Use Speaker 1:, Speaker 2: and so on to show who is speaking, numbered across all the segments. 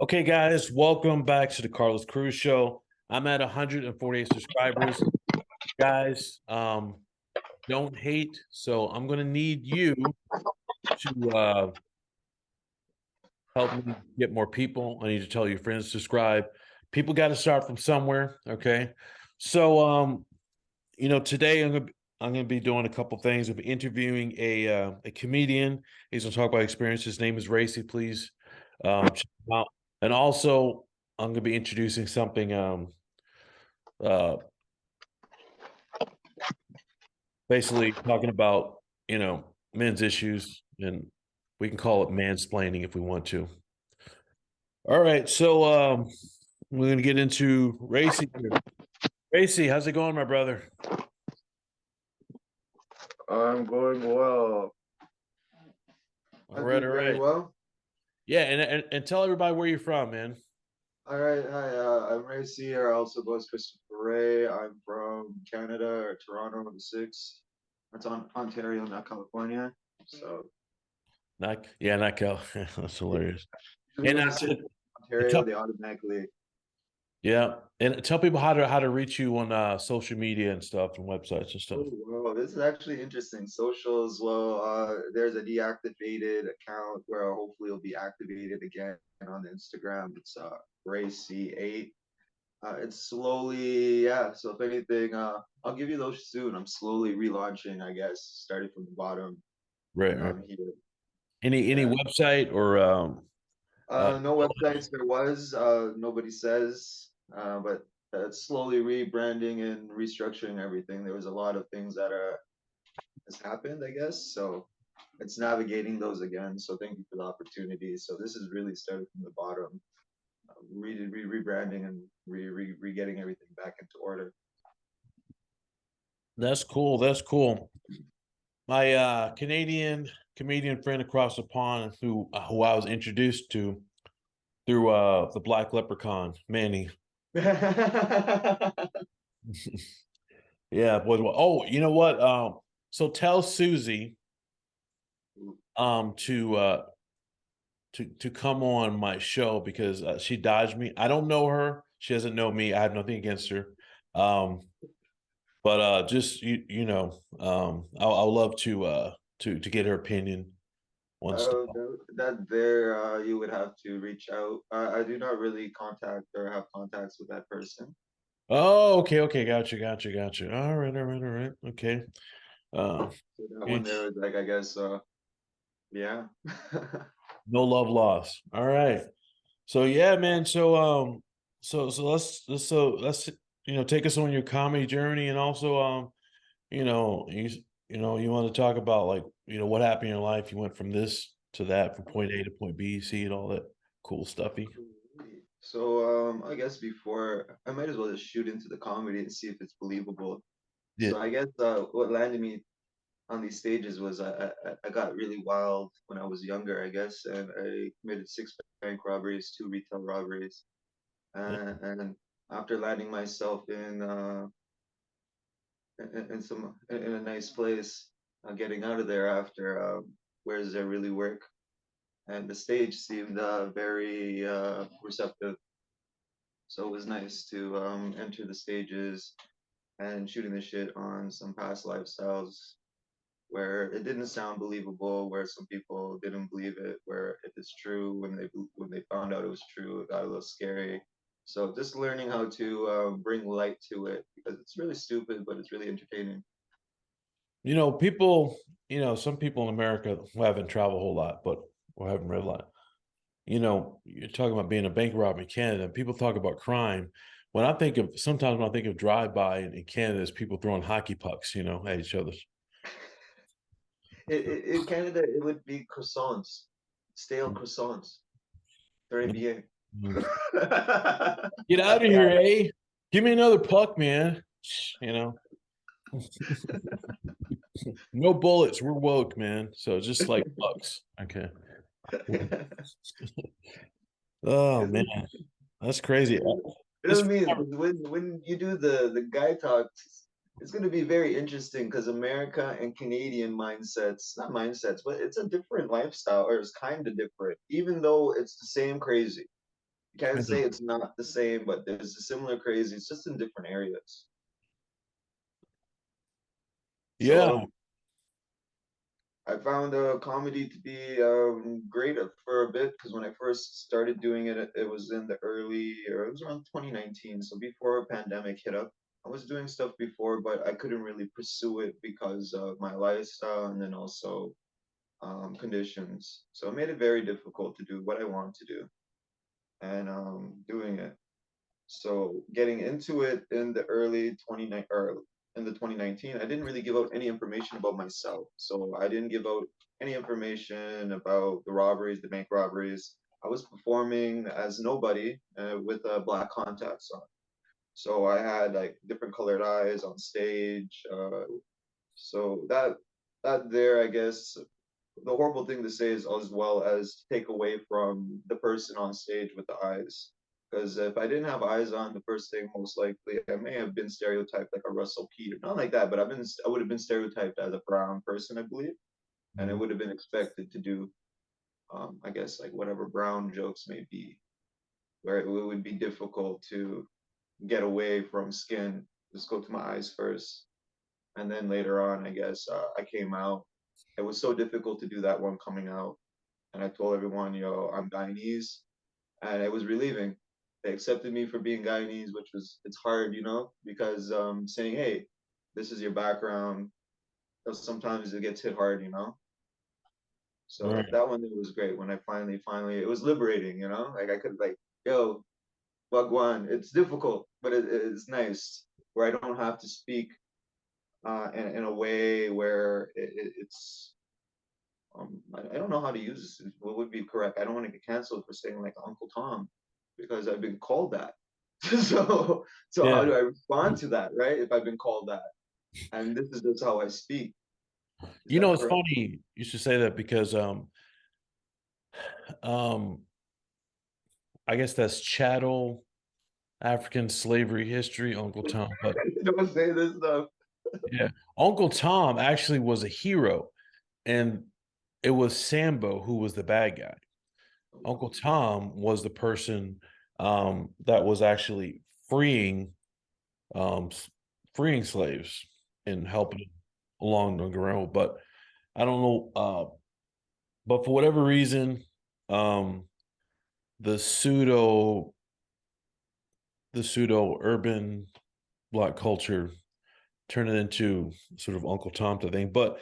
Speaker 1: Okay, guys, welcome back to the Carlos Cruz Show. I'm at 148 subscribers. Guys, don't hate. So I'm going to need you to help me get more people. I need to tell your friends to subscribe. People got to start from somewhere. Okay. So, today I'm gonna be doing a couple things. I'll be interviewing a comedian. He's gonna talk about experience. His name is Racy. Please check him out. And also, I'm gonna be introducing something. Uh, Basically talking about men's issues, and we can call it mansplaining if we want to. All right, so we're gonna get into Racy here. Racy, how's it going, my brother?
Speaker 2: I'm going well.
Speaker 1: All
Speaker 2: I'm
Speaker 1: right,
Speaker 2: doing
Speaker 1: all
Speaker 2: very
Speaker 1: right.
Speaker 2: well.
Speaker 1: Yeah, and tell everybody where you're from, man.
Speaker 2: All right, hi. I'm Ray Sear. I also goes Christopher Ray. I'm from Canada or Toronto, the six. That's on Ontario, not California. So
Speaker 1: Not Cal. That's hilarious.
Speaker 2: usually
Speaker 1: And
Speaker 2: when you say Ontario,
Speaker 1: tell
Speaker 2: they automatically.
Speaker 1: yeah, and tell people how to reach you on social media and stuff and websites and stuff.
Speaker 2: Oh, wow, this is actually interesting. Socials, well, there's a deactivated account where hopefully it'll be activated again on Instagram. It's Ray C8. It's slowly, yeah. So if anything, I'll give you those soon. I'm slowly relaunching, I guess, starting from the bottom
Speaker 1: Right, right.
Speaker 2: here.
Speaker 1: Any
Speaker 2: Yeah.
Speaker 1: website or uh
Speaker 2: No websites. There was. Nobody says. But it's slowly rebranding and restructuring everything. There was a lot of things that has happened, I guess. So it's navigating those again. So thank you for the opportunity. So this is really starting from the bottom, rebranding and re getting everything back into order.
Speaker 1: That's cool. That's cool. My Canadian comedian friend across the pond who I was introduced to through the Black Leprechaun, Manny. Yeah, boy. Oh, you know what? So tell Susie to come on my show because she dodged me. I don't know her. She doesn't know me. I have nothing against her. Um, but just I'll love to get her opinion on stuff.
Speaker 2: That there, you would have to reach out. I do not really contact or have contacts with that person.
Speaker 1: Oh, okay, gotcha. All right, okay. Uh,
Speaker 2: So that one there was like, I guess, yeah.
Speaker 1: no love lost. All right. So yeah, man. So let's take us on your comedy journey, and also you know you you want to talk about like what happened in your life. You went from this to that, from point A to point B, C, and all that cool stuffy.
Speaker 2: So, I guess before I might as well just shoot into the comedy and see if it's believable.
Speaker 1: Yeah.
Speaker 2: So I guess what landed me on these stages was I got really wild when I was younger, I guess, and I committed six bank robberies, two retail robberies, and after landing myself in a nice place, getting out of there after, where does there really work? And the stage seemed very receptive, so it was nice to enter the stages and shooting the shit on some past lifestyles where it didn't sound believable, where some people didn't believe it, where if it's true, when they found out it was true, it got a little scary. So just learning how to bring light to it because it's really stupid, but it's really entertaining.
Speaker 1: People, some people in America who haven't traveled a whole lot, but or haven't read a lot. You're talking about being a bank robber in Canada. People talk about crime. Sometimes when I think of drive-by in Canada, is people throwing hockey pucks, at each other.
Speaker 2: In Canada, it would be croissants, stale croissants. Très bien.
Speaker 1: Get out of here, eh? Give me another puck, man. You know, no bullets. We're woke, man. So just like pucks. Okay. Oh man, that's crazy.
Speaker 2: You know what I mean? When you do the guy talk, it's going to be very interesting because America and Canadian mindsets, not mindsets, but it's a different lifestyle, or it's kind of different, even though it's the same crazy. You can't say it's not the same, but there's a similar crazy. It's just in different areas. So
Speaker 1: Yeah.
Speaker 2: I found comedy to be great for a bit because when I first started doing it, it was in the early, or it was around 2019, so before a pandemic hit up. I was doing stuff before, but I couldn't really pursue it because of my lifestyle and then also conditions. So it made it very difficult to do what I wanted to do and doing it. So getting into it in the early 29 or in the 2019, I didn't really give out any information about myself. So I didn't give out any information about the robberies, the bank robberies. I was performing as nobody with black contacts on. So I had like different colored eyes on stage. So that there, I guess, the horrible thing to say is as well as take away from the person on stage with the eyes. Because if I didn't have eyes on, the first thing most likely I may have been stereotyped like a Russell Peter, not like that, but I would have been stereotyped as a brown person, I believe, and it
Speaker 1: Mhm.
Speaker 2: would have been expected to do, I guess like whatever brown jokes may be, where it would be difficult to get away from skin. Just go to my eyes first, and then later on, I guess I came out. It was so difficult to do that one coming out, and I told everyone, yo, I'm Guyanese, and it was relieving. They accepted me for being Guyanese, which was it's hard, because saying, hey, this is your background, sometimes it gets hit hard, So
Speaker 1: Right.
Speaker 2: that one it was great when I finally, it was liberating, like I could like, yo, Wagwan, it's difficult, but it's nice where I don't have to speak in a way where it's I don't know how to use this. What would be correct? I don't want to get canceled for saying like Uncle Tom because I've been called that. So how
Speaker 1: Yeah.
Speaker 2: do I respond to that, right? If I've been called that, and this is just how I speak. Is
Speaker 1: You know,
Speaker 2: that
Speaker 1: it's
Speaker 2: correct?
Speaker 1: funny you should say that because um I guess that's chattel African slavery history, Uncle Tom. But
Speaker 2: Don't say this stuff.
Speaker 1: yeah, Uncle Tom actually was a hero, and it was Sambo who was the bad guy. Uncle Tom was the person that was actually freeing um, s- freeing slaves and helping along the road. But I don't know. But for whatever reason, um, the pseudo the pseudo urban black culture turned it into sort of Uncle Tom to thing. But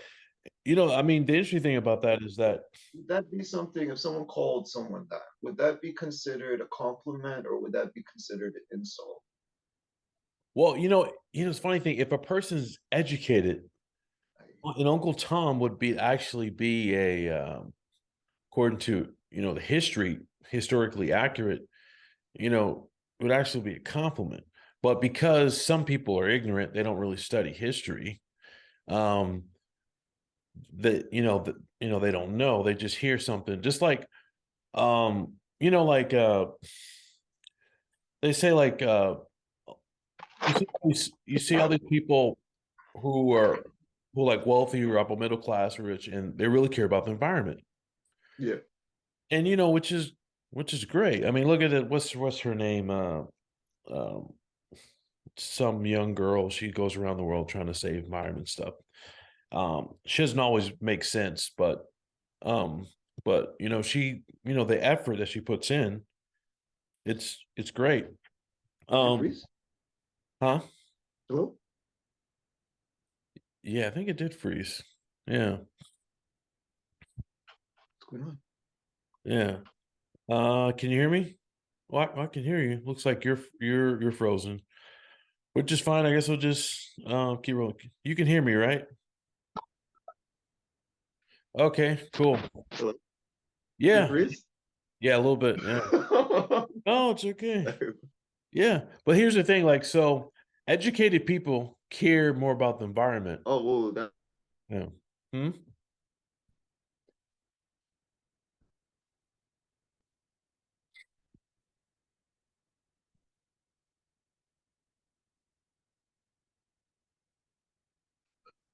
Speaker 1: I mean, the interesting thing about that is that,
Speaker 2: Would that be something if someone called someone that? Would that be considered a compliment or would that be considered an insult?
Speaker 1: well, it's a funny thing. If a person's educated, an Uncle Tom would be actually be according to the history, historically accurate, would actually be a compliment. But because some people are ignorant, they don't really study history. Um, that they don't know. They just hear something, just like like they say, like you see all these people who are who like wealthy or upper middle class or rich, and they really care about the environment,
Speaker 2: Yeah.
Speaker 1: and which is great. I mean, look at it. What's her name? Um, some young girl. She goes around the world trying to save environment stuff. She doesn't always make sense, um, but the effort that she puts in, it's great.
Speaker 2: Did it
Speaker 1: Um,
Speaker 2: freeze?
Speaker 1: huh?
Speaker 2: Hello?
Speaker 1: Yeah, I think it did freeze. Yeah,
Speaker 2: What's going on?
Speaker 1: yeah. Can you hear me? Well, I can hear you. Looks like you're frozen, which is fine. I guess we'll just keep rolling. You can hear me, right? Okay, cool.
Speaker 2: Hello? Did it
Speaker 1: Yeah,
Speaker 2: freeze?
Speaker 1: yeah, a little bit. Yeah.
Speaker 2: Oh,
Speaker 1: No, it's okay. Yeah, but here's the thing. Like, so educated people care more about the environment.
Speaker 2: whoa, that
Speaker 1: Yeah. Hmm?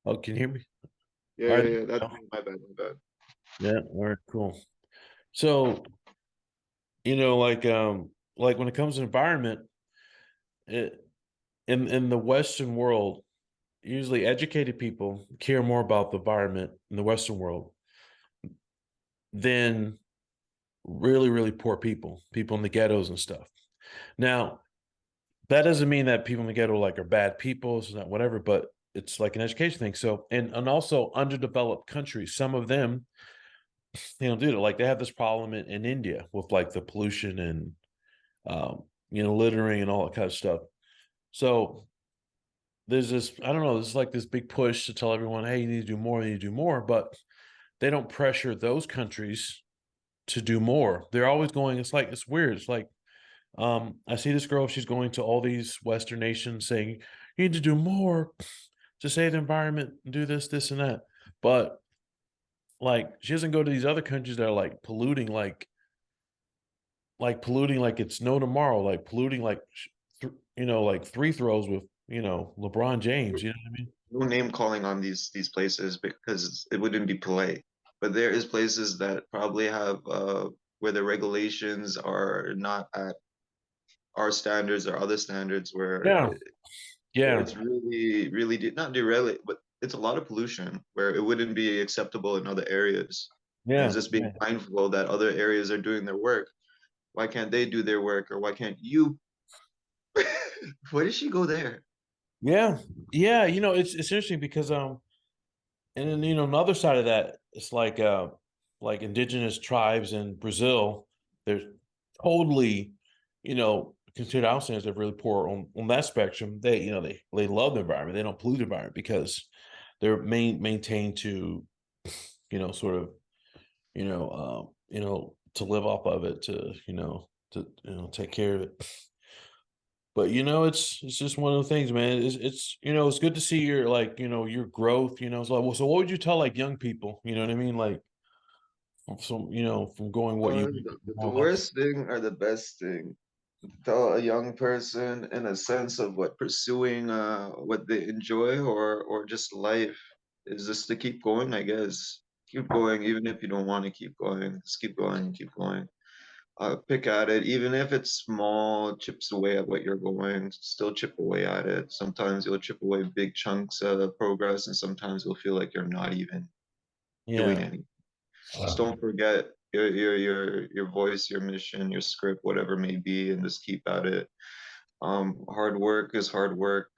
Speaker 1: Oh, can you hear me?
Speaker 2: Yeah,
Speaker 1: All
Speaker 2: yeah,
Speaker 1: right.
Speaker 2: yeah. That's me. My bad, my bad.
Speaker 1: Yeah, all right, cool. So, like when it comes to environment, it, in the Western world, usually educated people care more about the environment in the Western world than really, really poor people, people in the ghettos and stuff. Now, that doesn't mean that people in the ghetto like are bad people, so not whatever, but it's like an education thing. So, and also underdeveloped countries, some of them they don't do it. Like they have this problem in India with like the pollution and littering and all that kind of stuff. So there's this, I don't know, there's like this big push to tell everyone, hey, you need to do more, you need to do more, but they don't pressure those countries to do more. They're always going, it's like it's weird. It's like I see this girl, she's going to all these Western nations saying, you need to do more to save the environment, do this, this, and that. But like she doesn't go to these other countries that are like polluting like it's no tomorrow, like polluting like like three throws with LeBron James. You know what I mean?
Speaker 2: No name calling on these places because it wouldn't be polite. But there is places that probably have where the regulations are not at our standards or other standards
Speaker 1: Yeah,
Speaker 2: where
Speaker 1: yeah,
Speaker 2: it's really not derailing, but it's a lot of pollution where it wouldn't be acceptable in other areas. And it's
Speaker 1: yeah,
Speaker 2: just being
Speaker 1: yeah,
Speaker 2: mindful that other areas are doing their work. Why can't they do their work, or why can't you? Why did she go there?
Speaker 1: yeah, yeah. It's interesting because and then on the other side of that, it's like indigenous tribes in Brazil, they're totally, considered outsiders. They're really poor on that spectrum. They love the environment. They don't pollute the environment because they're maintained to, sort of, to live off of it, to take care of it. But it's just one of the things, man. It's good to see your like your growth. So what would you tell like young people? You know what I mean? Like from going what you
Speaker 2: The
Speaker 1: all that.
Speaker 2: worst thing or the best thing? Tell a young person in a sense of what pursuing what they enjoy or just life is just to keep going, I guess. Keep going even if you don't want to keep going. Just keep going, keep going. Pick at it, even if it's small, chips away at what you're going, still chip away at it. Sometimes you'll chip away big chunks of progress, and sometimes you'll feel like you're not even doing
Speaker 1: Yeah,
Speaker 2: anything. Just don't forget your voice, your mission, your script, whatever it may be, and just keep at it. Hard work is hard work.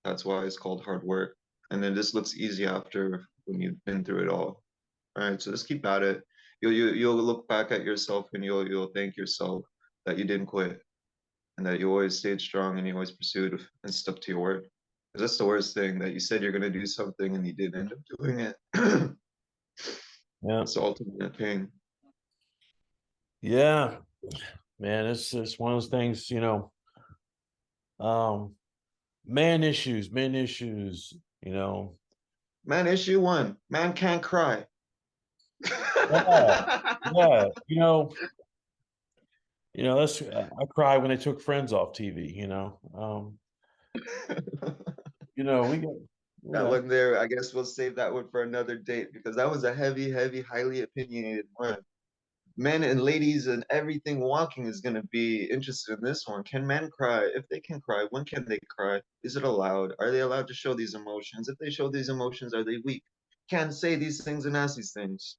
Speaker 2: That's why it's called hard work. And then this looks easy after when you've been through it all. All right, so just keep at it. You'll look back at yourself and you'll thank yourself that you didn't quit and that you always stayed strong and you always pursued and stuck to your word. 'Cause that's the worst thing that you said you're gonna do something and you didn't end up doing it.
Speaker 1: yeah,
Speaker 2: That's the ultimate pain.
Speaker 1: yeah, man. It's one of those things. Um, men issues. You know,
Speaker 2: Man, issue one, man can't cry.
Speaker 1: yeah, yeah. That's I cry when they took Friends off TV. We got
Speaker 2: That
Speaker 1: yeah,
Speaker 2: one there, I guess we'll save that one for another date because that was a heavy, heavy, highly opinionated one. Men and ladies and everything walking is going to be interested in this one. Can men cry? If they can cry, when can they cry? Is it allowed? Are they allowed to show these emotions? If they show these emotions, are they weak? Can't say these things and ask these things,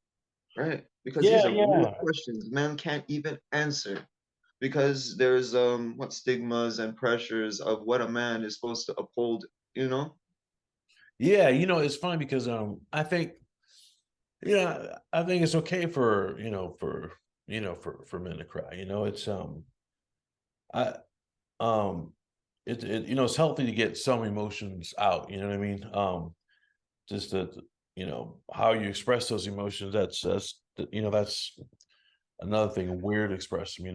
Speaker 2: right? Because
Speaker 1: yeah,
Speaker 2: these are real
Speaker 1: yeah.
Speaker 2: questions men can't even answer because there's what stigmas and pressures of what a man is supposed to uphold, you know?
Speaker 1: Yeah, it's funny because I think it's okay for for men to cry. I it's healthy to get some emotions out, you know what I mean? Just that how you express those emotions, that's another thing, weird to express them,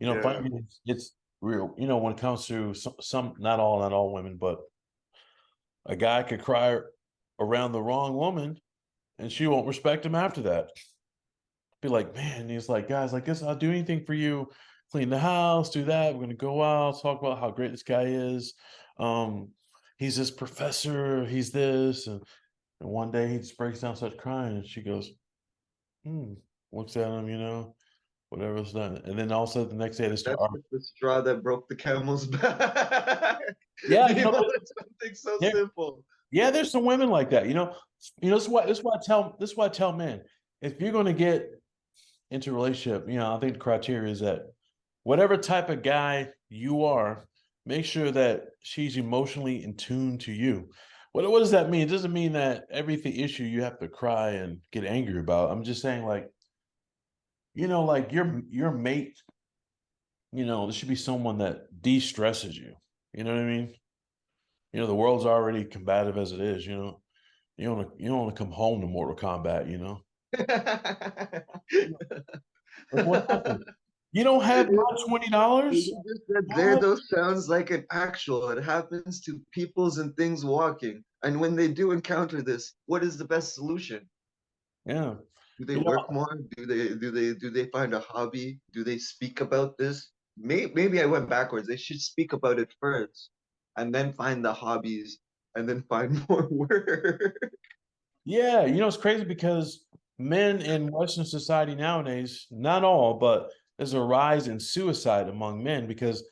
Speaker 2: Yeah.
Speaker 1: funny it's real, when it comes to some not all women, but a guy could cry around the wrong woman and she won't respect him after that. Be like, man, he's like, guys, like this, I'll do anything for you, clean the house, do that. We're gonna go out, talk about how great this guy is. Um, he's this professor, he's this, and one day he just breaks down, starts crying, and she goes, hmm, looks at him, whatever it's done, and then all of a sudden the next day they start
Speaker 2: That's
Speaker 1: arguing.
Speaker 2: the straw that broke the camel's back.
Speaker 1: Yeah,
Speaker 2: It's something so
Speaker 1: there,
Speaker 2: simple.
Speaker 1: yeah, there's some women like that. This is why I tell men, if you're going to get into a relationship, I think the criteria is that whatever type of guy you are, make sure that she's emotionally in tune to you. What does that mean? It doesn't mean that everything issue you have to cry and get angry about. I'm just saying, like, like your mate, there should be someone that de-stresses you. You know what I mean? The world's already combative as it is, you don't want to come home to Mortal Kombat. Like, what happened? You don't have my $20?
Speaker 2: You just said there, those sounds like an actual. It happens to peoples and things walking. And when they do encounter this, what is the best solution?
Speaker 1: Yeah.
Speaker 2: Do they
Speaker 1: You
Speaker 2: work
Speaker 1: know,
Speaker 2: more? Do they find a hobby? Do they speak about this? Maybe I went backwards. They should speak about it first, and then find the hobbies, and then find more work.
Speaker 1: yeah, it's crazy because men in Western society nowadays, not all, but there's a rise in suicide among men because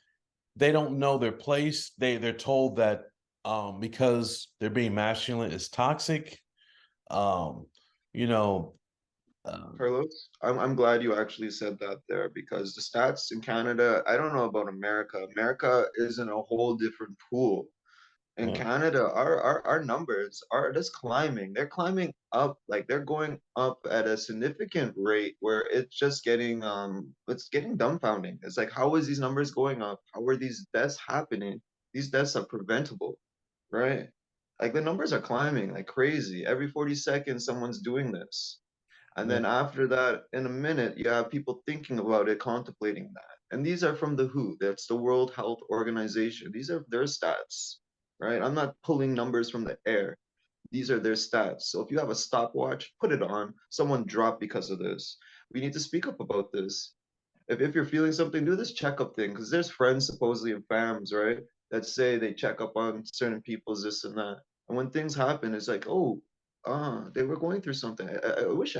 Speaker 1: they don't know their place. They're told that because they're being masculine is toxic. Um, you know, um,
Speaker 2: Carlos, I'm glad you actually said that there because the stats in Canada, I don't know about America. America is in a whole different pool. In
Speaker 1: yeah,
Speaker 2: Canada, our numbers are just climbing. They're climbing up, like they're going up at a significant rate where it's getting dumbfounding. It's like, how is these numbers going up? How are these deaths happening? These deaths are preventable, right? Like the numbers are climbing like crazy. Every 40 seconds, someone's doing this. And
Speaker 1: yeah,
Speaker 2: then after that, in a minute, you have people thinking about it, contemplating that. And these are from the WHO, that's the World Health Organization. These are their stats, right? I'm not pulling numbers from the air. These are their stats. So if you have a stopwatch, put it on. Someone dropped because of this. We need to speak up about this. If you're feeling something, do this checkup thing, because there's friends supposedly and fams, right? That say they check up on certain people's this and that. And when things happen, it's like, oh, they were going through something. I wish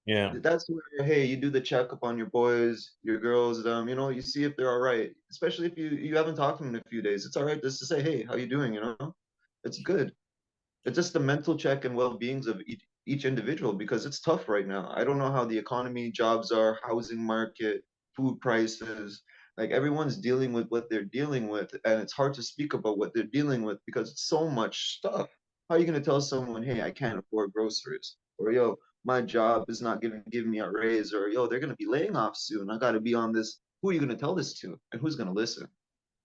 Speaker 1: yeah,
Speaker 2: that's where, hey, you do the checkup on your boys, your girls, you see if they're all right. Especially if you haven't talked to them in a few days. It's all right just to say, hey, how you doing? It's good. It's just the mental check and well-beings of each individual because it's tough right now. I don't know how the economy, jobs are, housing market, food prices. Like everyone's dealing with what they're dealing with, and it's hard to speak about what they're dealing with because it's so much stuff. How are you going to tell someone, hey, I can't afford groceries? Or yo, my job is not giving me a raise, or yo, they're going to be laying off soon. I got to be on this. Who are you going to tell this to? And who's going to listen?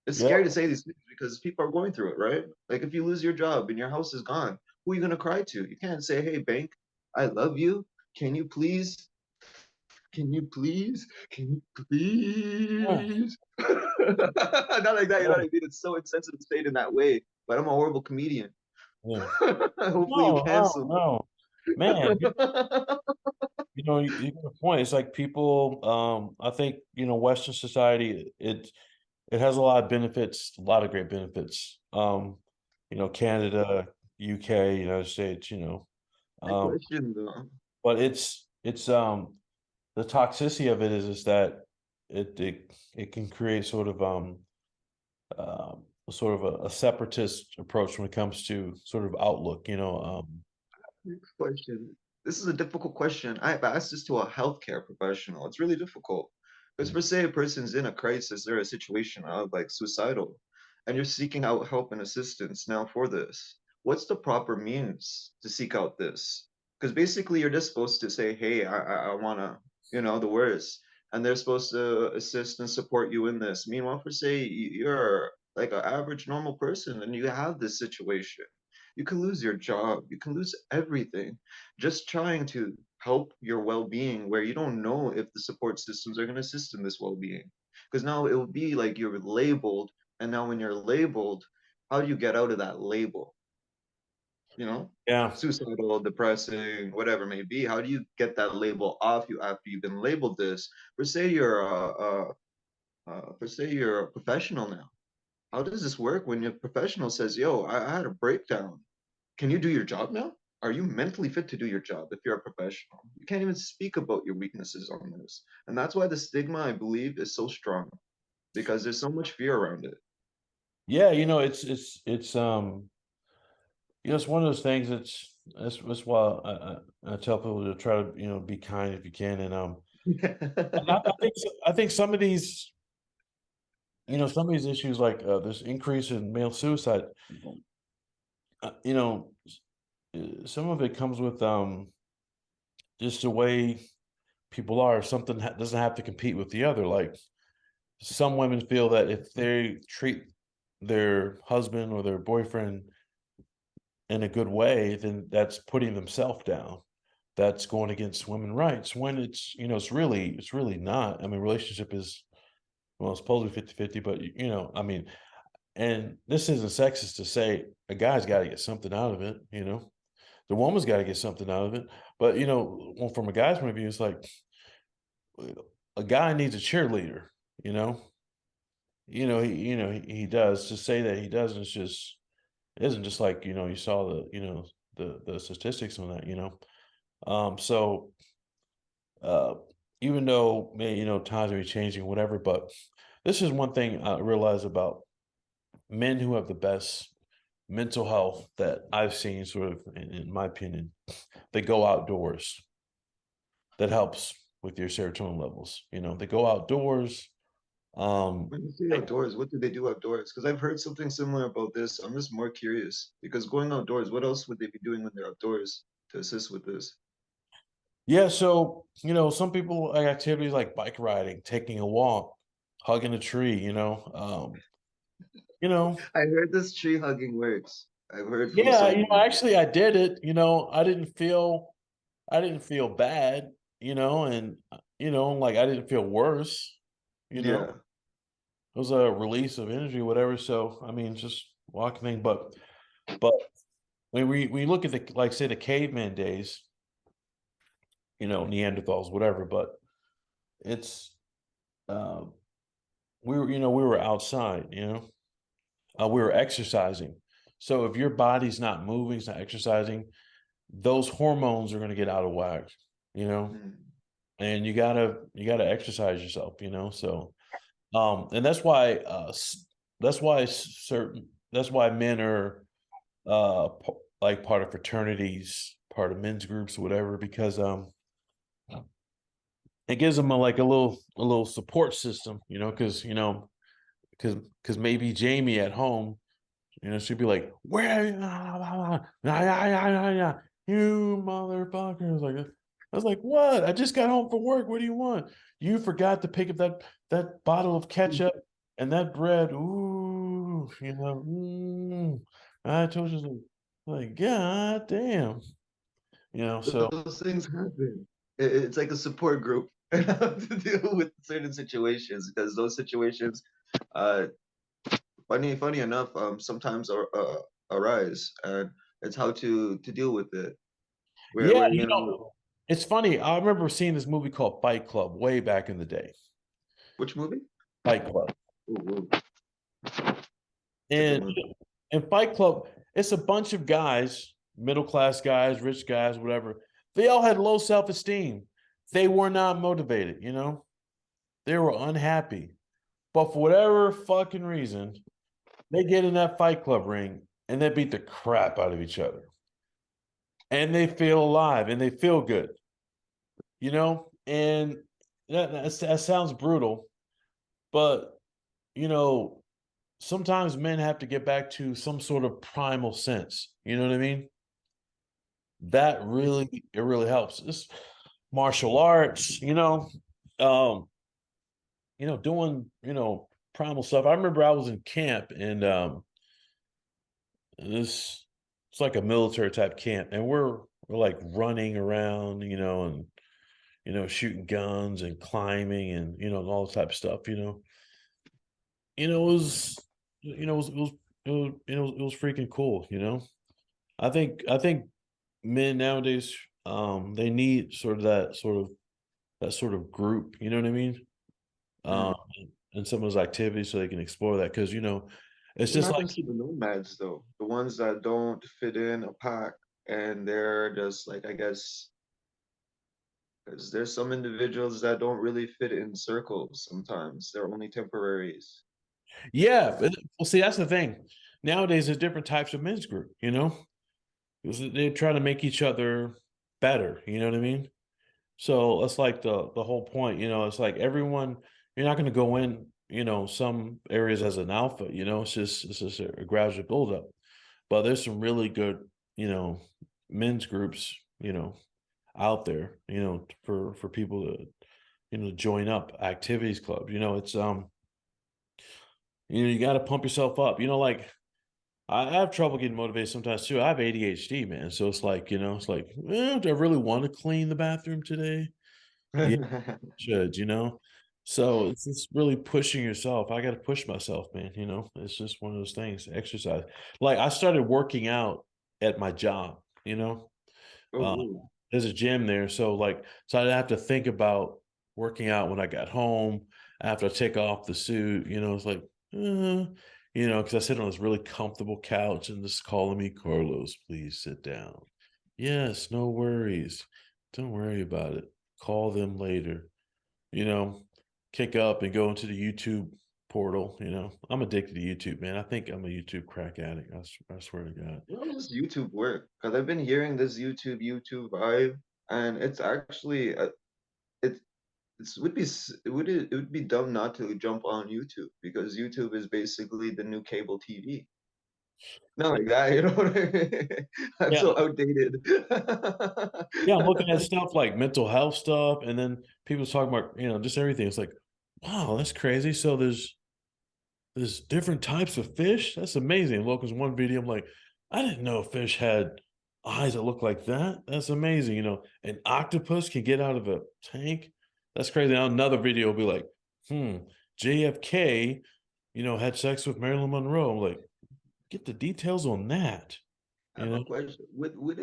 Speaker 2: It's
Speaker 1: yeah,
Speaker 2: scary to say these things because people are going through it, right? Like if you lose your job and your house is gone, who are you gonna cry to? You can't say, "Hey, bank, I love you. Can you please? Can you please? Can you
Speaker 1: yeah,
Speaker 2: please?" Not like that. You know what
Speaker 1: yeah,
Speaker 2: I mean? It's so insensitive to say it in that way. But I'm a horrible comedian.
Speaker 1: yeah.
Speaker 2: Hopefully, you
Speaker 1: No, no,
Speaker 2: cancel
Speaker 1: no, man.
Speaker 2: me.
Speaker 1: You got a point. It's like people. I think Western society. It has a lot of benefits, a lot of great benefits. Canada, UK, United States.
Speaker 2: My
Speaker 1: Um,
Speaker 2: question though.
Speaker 1: but it's the toxicity of it is that it can create sort of a separatist approach when it comes to sort of outlook.
Speaker 2: Next question. This is a difficult question. I've asked this to a healthcare professional. It's really difficult. Because
Speaker 1: Mm.
Speaker 2: for say a person's in a crisis or a situation of like suicidal, and you're seeking out help and assistance now for this, what's the proper means to seek out this? Because basically you're just supposed to say, hey, I wanna, the worst. And they're supposed to assist and support you in this. Meanwhile, for say you're like an average normal person and you have this situation, you can lose your job, you can lose everything just trying to help your well-being where you don't know if the support systems are going to assist in this well-being. Because now it will be like you're labeled, and now when you're labeled, how do you get out of that label? You know,
Speaker 1: Yeah,
Speaker 2: suicidal, depressing, whatever it may be. How do you get that label off you after you've been labeled this? For say you're a professional now, how does this work when your professional says, "Yo, I had a breakdown. Can you do your job now? Are you mentally fit to do your job if you're a professional?" You can't even speak about your weaknesses on this. And that's why the stigma, I believe, is so strong because there's so much fear around it.
Speaker 1: Yeah, it's one of those things that's why I tell people to try to, be kind if you can. And I think some of these issues like this increase in male suicide, uh, you know, some of it comes with just the way people are. Something doesn't have to compete with the other. Like some women feel that if they treat their husband or their boyfriend in a good way, then that's putting themselves down. That's going against women rights when it's really not. I mean, relationship is, well, it's supposed to be 50-50, but I mean, and this isn't sexist to say a guy's got to get something out of it. The woman's got to get something out of it. But well, from a guy's point of view, it's like a guy needs a cheerleader, you know. He does. To say that he doesn't is just it isn't just like, you saw the statistics on that. So uh even though times may be changing, whatever, but this is one thing I realize about men who have the best mental health that I've seen, sort of in my opinion. They go outdoors. That helps with your serotonin levels. They go outdoors. Um,
Speaker 2: When you say outdoors, what do they do outdoors? Because I've heard something similar about this. I'm just more curious because going outdoors, what else would they be doing when they're outdoors to assist with this?
Speaker 1: yeah, so some people like activities like bike riding, taking a walk, hugging a tree. You know,
Speaker 2: I heard this tree hugging works. I've heard from
Speaker 1: yeah,
Speaker 2: someone.
Speaker 1: actually I did it. I didn't feel bad. And like I didn't feel worse. You know,
Speaker 2: Yeah.
Speaker 1: it was a release of energy, whatever. So I mean, just walking thing, but when we look at the, like, say, the caveman days, Neanderthals, whatever, but it's uh, we were outside, we were exercising. So if your body's not moving, it's not exercising, those hormones are going to get out of whack, you know,
Speaker 2: Mm.
Speaker 1: and you gotta exercise yourself. So and that's why men are like part of fraternities, part of men's groups, whatever, because it gives them like a little support system, because maybe Jamie at home, she'd be like, "Where, you motherfucker?" I was like, "What? I just got home from work. What do you want? You forgot to pick up that bottle of ketchup and that bread. Ooh, I told you so." Like, God damn, so
Speaker 2: Those things happen. It's like a support group to deal with certain situations because those situations, uh, funny enough, sometimes arise, and it's how to deal with it.
Speaker 1: yeah,
Speaker 2: Where you know,
Speaker 1: it's funny. I remember seeing this movie called Fight Club way back in the day.
Speaker 2: which movie?
Speaker 1: Fight Club.
Speaker 2: Ooh, ooh, it's a good
Speaker 1: And
Speaker 2: movie.
Speaker 1: in Fight Club, it's a bunch of guys, middle class guys, rich guys, whatever. They all had low self esteem. They were not motivated. They were unhappy. But for whatever fucking reason, they get in that Fight Club ring and they beat the crap out of each other. And they feel alive and they feel good. And that sounds brutal, but you know, sometimes men have to get back to some sort of primal sense. You know what I mean? That really it really helps. It's martial arts, um, doing, primal stuff. I remember I was in camp and this it's like a military type camp, and we're like running around, and shooting guns and climbing and all this type of stuff. It was it was freaking cool. I think men nowadays, they need sort of group, you know what I mean? Um
Speaker 2: Mm.
Speaker 1: and some of those activities so they can explore that, because It's
Speaker 2: What
Speaker 1: just like,
Speaker 2: happens to the nomads though? The ones that don't fit in a pack and they're just like, I guess, because there's some individuals that don't really fit in circles sometimes. They're only temporaries.
Speaker 1: yeah. Well, see, that's the thing. Nowadays, there's different types of men's group. You know, 'cause they try to make each other better. You know what I mean? So that's like the whole point. You know, it's like everyone. You're not going to go in. You know, some areas as an alpha. You know, it's just a gradual buildup. But there's some really good. You know, men's groups. You know, out there. You know, for people to join up activities club. You know, it's you got to pump yourself up. You know, like I have trouble getting motivated sometimes too. I have ADHD, man. So it's like, it's like, do I really want to clean the bathroom today? Yeah, should, So it's just really pushing yourself. I got to push myself, man. It's just one of those things. Exercise. Like I started working out at my job, you know. Uh,
Speaker 2: Oh,
Speaker 1: there's a gym there. So I have to think about working out when I got home after I take off the suit, it's like, because I sit on this really comfortable couch and just calling me, Carlos, please sit down. Yes, no worries. Don't worry about it. Call them later, you know, kick up and go into the YouTube portal. I'm addicted to YouTube, man. I think I'm a YouTube crack addict. I swear to God.
Speaker 2: how does YouTube work? Because I've been hearing this YouTube vibe, and it's actually it would be it would be dumb not to jump on YouTube because YouTube is basically the new cable TV. Not like that, you know what I mean? I'm
Speaker 1: Yeah.
Speaker 2: so outdated.
Speaker 1: Yeah, I'm looking at stuff like mental health stuff, and then people talking about, just everything. It's like, wow, that's crazy. So there's different types of fish. That's amazing. Look, there's one video. I'm like, I didn't know fish had eyes that look like that. That's amazing. An octopus can get out of a tank. That's crazy. Now another video will be like, JFK, had sex with Marilyn Monroe. I'm like, get the details on that.
Speaker 2: I
Speaker 1: You
Speaker 2: have a
Speaker 1: know?
Speaker 2: question. Would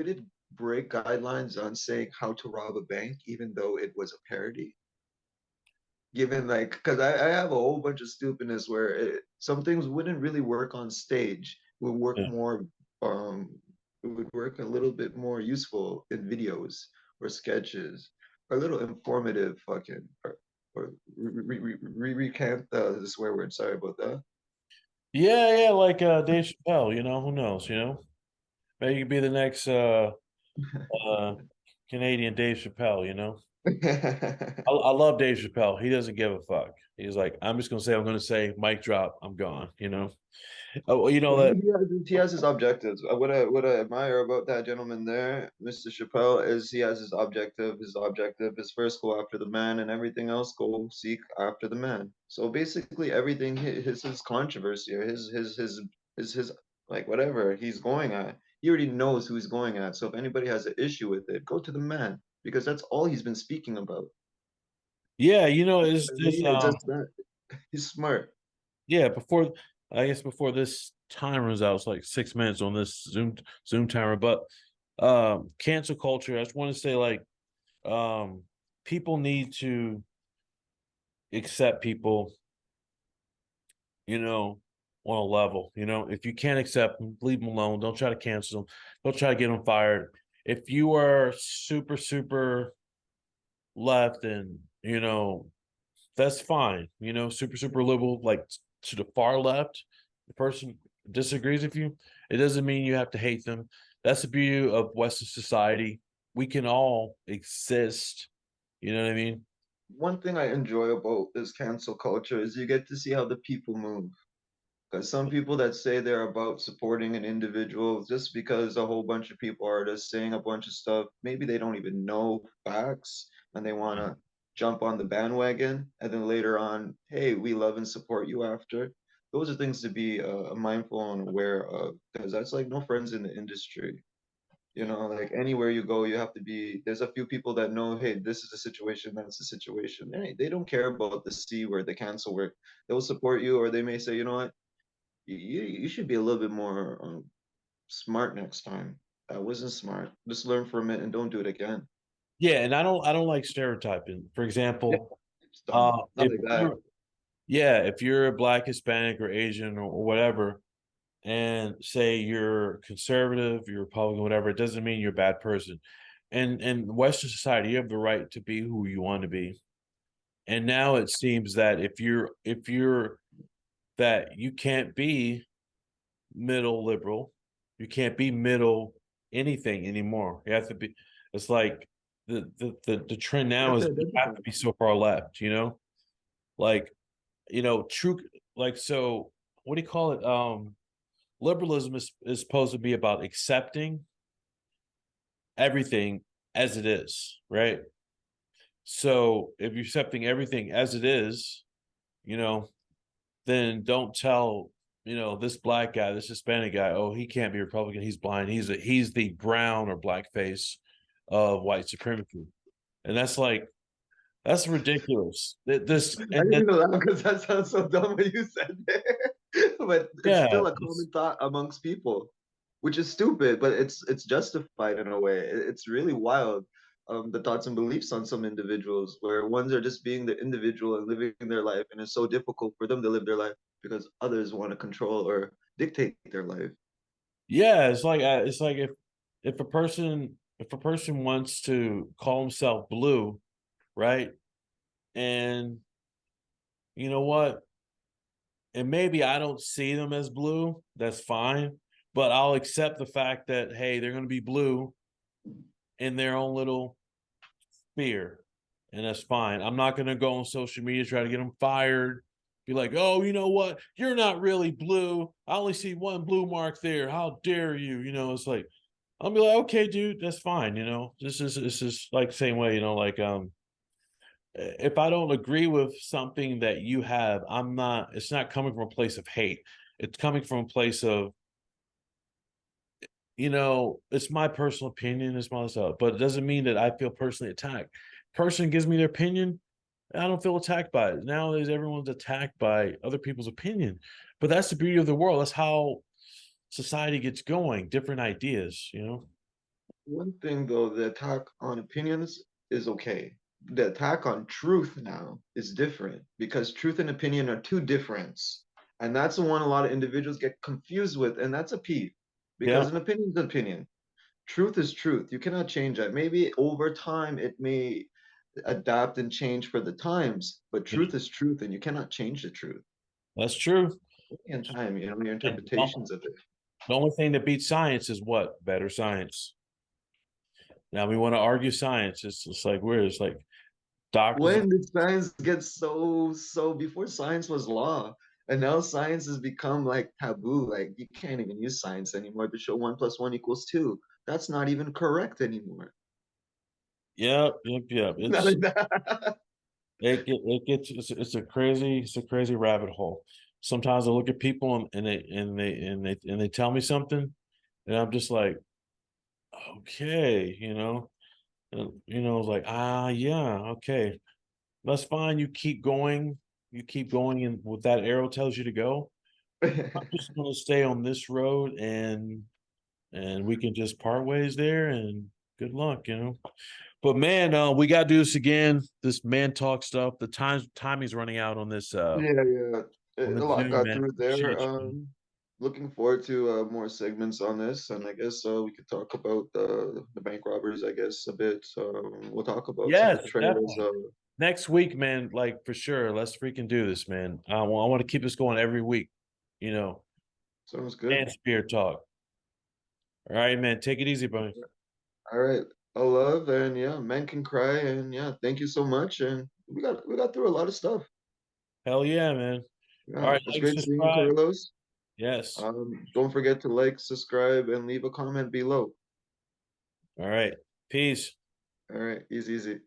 Speaker 2: it break guidelines on saying how to rob a bank, even though it was a parody? Given like, because I have a whole bunch of stupidness where some things wouldn't really work on stage, would work
Speaker 1: Yeah.
Speaker 2: more, it would work a little bit more useful in videos or sketches, or a little informative fucking, or recant the swear word. Sorry about that.
Speaker 1: Yeah, like Dave Chappelle, who knows, Maybe you could be the next uh Canadian Dave Chappelle. I love Dave Chappelle. He doesn't give a fuck. He's like, I'm just gonna say I'm gonna say mic drop, I'm gone. Oh, well, you know that
Speaker 2: He has his objectives. What I admire about that gentleman there, Mr. Chappelle, is he has his objective. His objective is first go after the man, and everything else go seek after the man. So basically, everything his controversy or his like whatever he's going at, he already knows who he's going at. So if anybody has an issue with it, go to the man because that's all he's been speaking about.
Speaker 1: yeah, it's
Speaker 2: And
Speaker 1: this
Speaker 2: he is just that. He's smart.
Speaker 1: yeah, before this time runs out, it's like 6 minutes on this Zoom timer. But cancel culture, I just want to say like um people need to accept people on a level. If you can't accept them, leave them alone. Don't try to cancel them. Don't try to get them fired. If you are super, super left and, that's fine. Super, super liberal, like to the far left, the person disagrees with you. It doesn't mean you have to hate them. That's the beauty of Western society. We can all exist. You know what I mean?
Speaker 2: One thing I enjoy about this cancel culture is you get to see how the people move. Because some people that say they're about supporting an individual just because a whole bunch of people are just saying a bunch of stuff, maybe they don't even know facts and they want to jump on the bandwagon. And then later on, hey, we love and support you after. Those are things to be mindful and aware of because that's like no friends in the industry. Like anywhere you go, you have to be. There's a few people that know, hey, this is a situation, that's a situation. Hey, they don't care about the C word, the cancel word. They'll support you, or they may say, you know what, you should be a little bit more smart next time. That wasn't smart. Just learn from it and don't do it again.
Speaker 1: Yeah, and I don't like stereotyping. For
Speaker 2: Yeah,
Speaker 1: example,
Speaker 2: it's dumb. Not
Speaker 1: if
Speaker 2: like
Speaker 1: you're
Speaker 2: that.
Speaker 1: Yeah, if you're a black, Hispanic, or Asian or whatever, and say you're conservative, you're Republican, whatever, it doesn't mean you're a bad person. And in Western society, you have the right to be who you want to be. And now it seems that if you're that you can't be middle liberal, you can't be middle anything anymore. You have to be. It's like the trend
Speaker 2: You
Speaker 1: now
Speaker 2: have
Speaker 1: is
Speaker 2: to
Speaker 1: you have
Speaker 2: identify.
Speaker 1: to be so far left. Like true. Like so, what do you call it? Liberalism is supposed to be about accepting everything as it is, right? So if you're accepting everything as it is, you know, then don't tell this black guy, this Hispanic guy, oh, he can't be Republican, he's blind, he's the brown or black face of white supremacy, and that's ridiculous. This
Speaker 2: I
Speaker 1: and
Speaker 2: didn't
Speaker 1: that
Speaker 2: even laugh because that sounds so dumb what you said there. But it's
Speaker 1: yeah,
Speaker 2: still a common thought amongst people, which is stupid, but it's justified in a way. It's really wild. The thoughts and beliefs on some individuals, where ones are just being the individual and living their life, and it's so difficult for them to live their life because others want to control or dictate their life.
Speaker 1: yeah, it's like if a person wants to call himself blue, right? And you know what? And maybe I don't see them as blue, that's fine. But I'll accept the fact that, hey, they're going to be blue in their own little sphere. And that's fine. I'm not going to go on social media, try to get them fired. Be like, oh, you know what? You're not really blue. I only see one blue mark there. How dare you? It's like, I'll be like, okay, dude, that's fine. This is like the same way, if I don't agree with something that you have, it's not coming from a place of hate. It's coming from a place of, it's my personal opinion, it's my stuff, but it doesn't mean that I feel personally attacked. Person gives me their opinion, I don't feel attacked by it. Nowadays, everyone's attacked by other people's opinion, but that's the beauty of the world. That's how society gets going, different ideas.
Speaker 2: One thing though, the attack on opinions is okay. The attack on truth now is different because truth and opinion are two different. And that's the one a lot of individuals get confused with, and that's a peeve.
Speaker 1: Yeah,
Speaker 2: Because an opinion is an opinion. Truth is truth. You cannot change that. Maybe over time it may adapt and change for the times, but
Speaker 1: yeah,
Speaker 2: truth is truth, and you cannot change the truth.
Speaker 1: that's true.
Speaker 2: In time, your
Speaker 1: And
Speaker 2: interpretations of it.
Speaker 1: the only thing that beats science is what? Better science. Now we want to argue science. It's just like we're it's like doctors.
Speaker 2: When did science get so before science was law, and now science has become like taboo, like you can't even use science anymore to show 1 + 1 = 2. That's not even correct anymore.
Speaker 1: Yep, yep, yep.
Speaker 2: Not
Speaker 1: It's
Speaker 2: like that.
Speaker 1: it gets it's a crazy rabbit hole. Sometimes I look at people and they tell me something, and I'm just like, okay. Like, yeah, okay, that's fine. You keep going, and what that arrow tells you to go. I'm just gonna stay on this road, and we can just part ways there, and good luck. But man, we gotta do this again. This man talk stuff. The timing's running out on this
Speaker 2: Yeah.
Speaker 1: on the
Speaker 2: A lot
Speaker 1: Zoom,
Speaker 2: got
Speaker 1: man.
Speaker 2: through there.
Speaker 1: Appreciate you.
Speaker 2: Looking forward to more segments on this, and I guess we could talk about the bank robbers. I guess a bit. We'll talk about some
Speaker 1: Yes,
Speaker 2: betrayals.
Speaker 1: definitely. Next week, man, like for sure. Let's freaking do this, man. I want to keep this going every week, you know,
Speaker 2: Sounds good.
Speaker 1: and spear talk. All right, man. Take it easy, buddy.
Speaker 2: All right. I love and yeah, men can cry and yeah, thank you so much. And we got through a lot of stuff.
Speaker 1: Hell yeah, man. All
Speaker 2: Yeah,
Speaker 1: right,
Speaker 2: it's
Speaker 1: like,
Speaker 2: great seeing you,
Speaker 1: subscribe.
Speaker 2: Carlos.
Speaker 1: Yes.
Speaker 2: Don't forget to like, subscribe, and leave a comment below.
Speaker 1: All right. Peace.
Speaker 2: All right, easy.